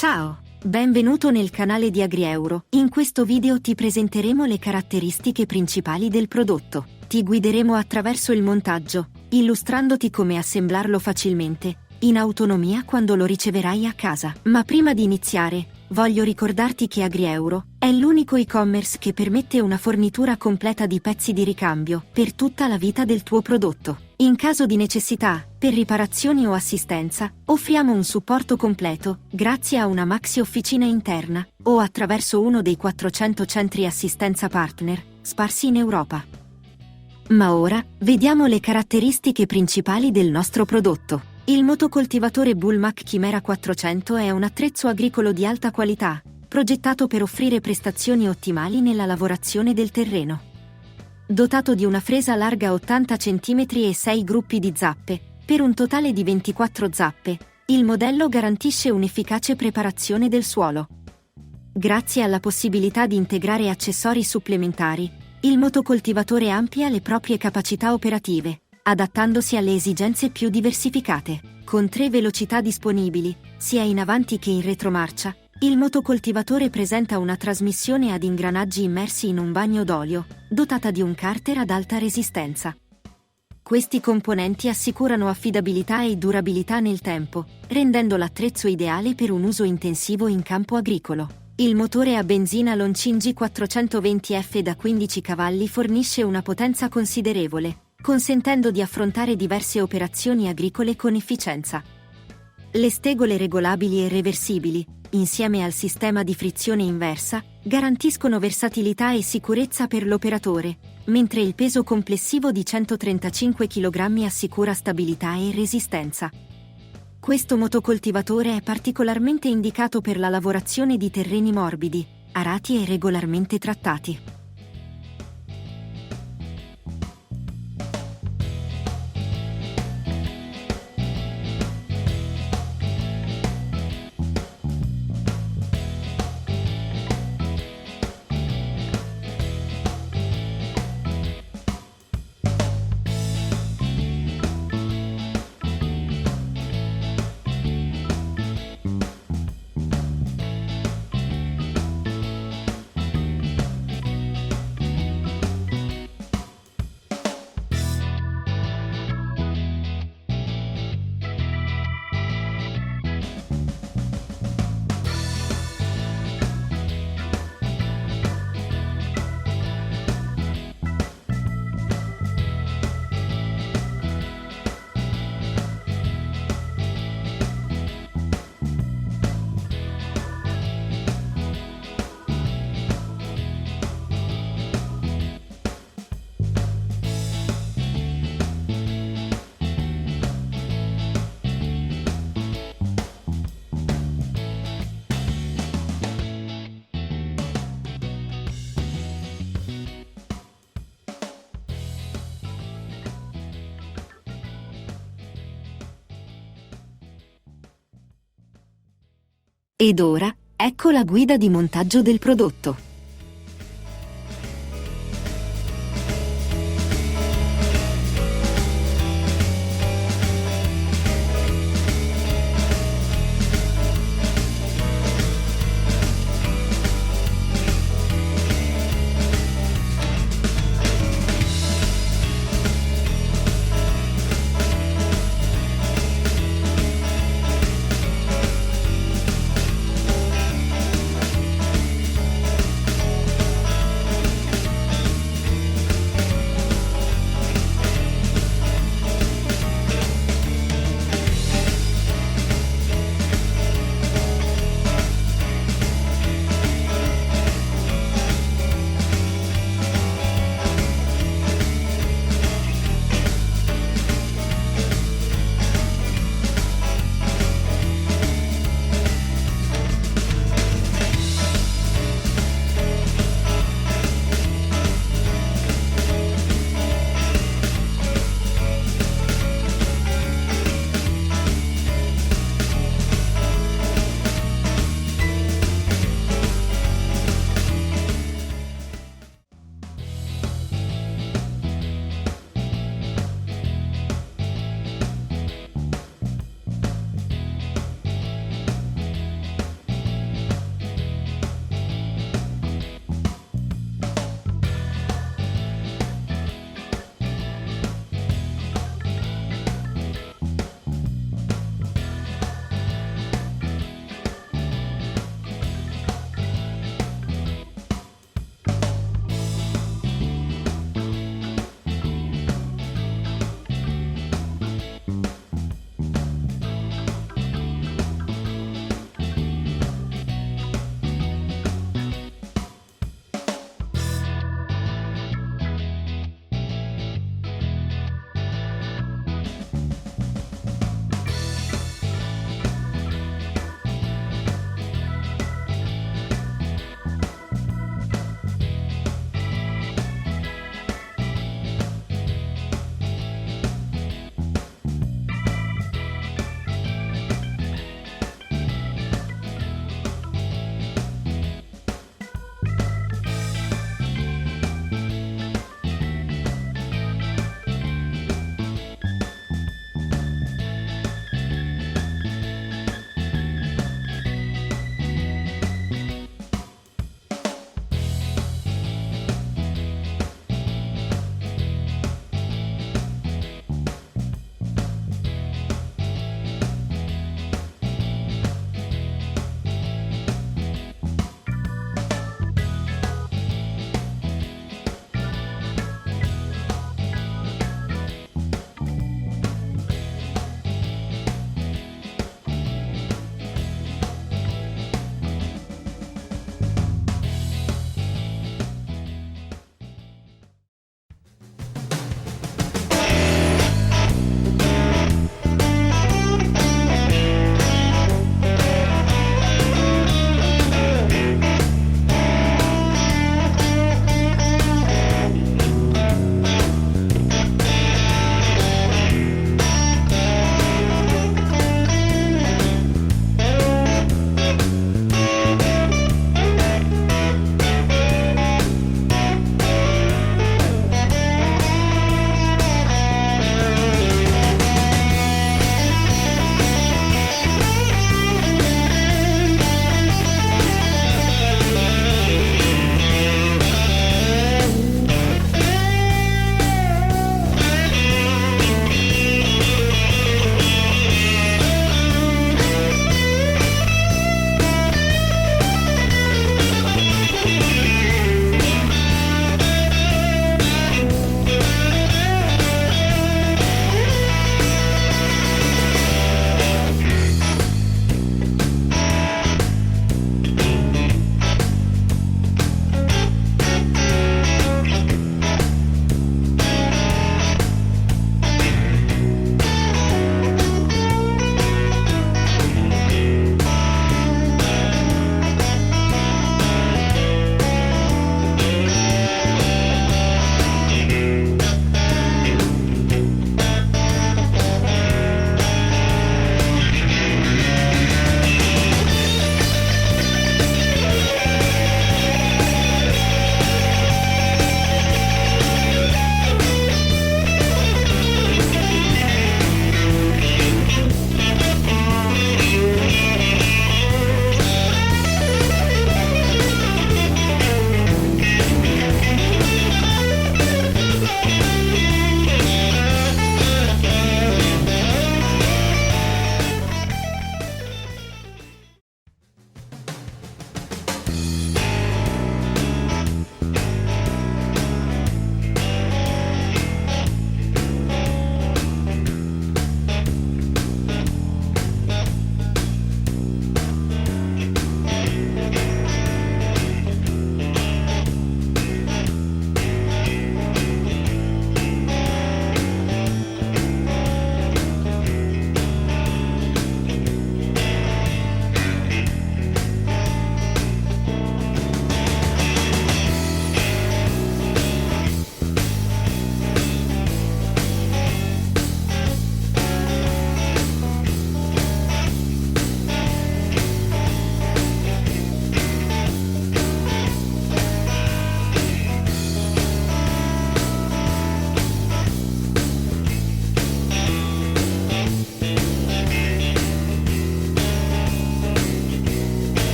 Ciao, benvenuto nel canale di AgriEuro. In questo video ti presenteremo le caratteristiche principali del prodotto. Ti guideremo attraverso il montaggio, illustrandoti come assemblarlo facilmente, in autonomia quando lo riceverai a casa. Ma prima di iniziare, voglio ricordarti che AgriEuro è l'unico e-commerce che permette una fornitura completa di pezzi di ricambio per tutta la vita del tuo prodotto. In caso di necessità, per riparazioni o assistenza, offriamo un supporto completo, grazie a una maxi officina interna, o attraverso uno dei 400 centri assistenza partner, sparsi in Europa. Ma ora, vediamo le caratteristiche principali del nostro prodotto. Il motocoltivatore BullMach Chimera 400 è un attrezzo agricolo di alta qualità, progettato per offrire prestazioni ottimali nella lavorazione del terreno. Dotato di una fresa larga 80 cm e 6 gruppi di zappe, per un totale di 24 zappe, il modello garantisce un'efficace preparazione del suolo. Grazie alla possibilità di integrare accessori supplementari, il motocoltivatore amplia le proprie capacità operative, adattandosi alle esigenze più diversificate. Con 3 velocità disponibili, sia in avanti che in retromarcia, il motocoltivatore presenta una trasmissione ad ingranaggi immersi in un bagno d'olio, dotata di un carter ad alta resistenza. Questi componenti assicurano affidabilità e durabilità nel tempo, rendendo l'attrezzo ideale per un uso intensivo in campo agricolo. Il motore a benzina Loncin 420F da 15 cavalli fornisce una potenza considerevole, consentendo di affrontare diverse operazioni agricole con efficienza. Le stegole regolabili e reversibili, insieme al sistema di frizione inversa, garantiscono versatilità e sicurezza per l'operatore, mentre il peso complessivo di 135 kg assicura stabilità e resistenza. Questo motocoltivatore è particolarmente indicato per la lavorazione di terreni morbidi, arati e regolarmente trattati. Ed ora, ecco la guida di montaggio del prodotto.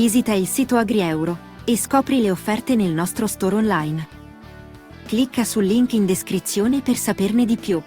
Visita il sito AgriEuro e scopri le offerte nel nostro store online. Clicca sul link in descrizione per saperne di più.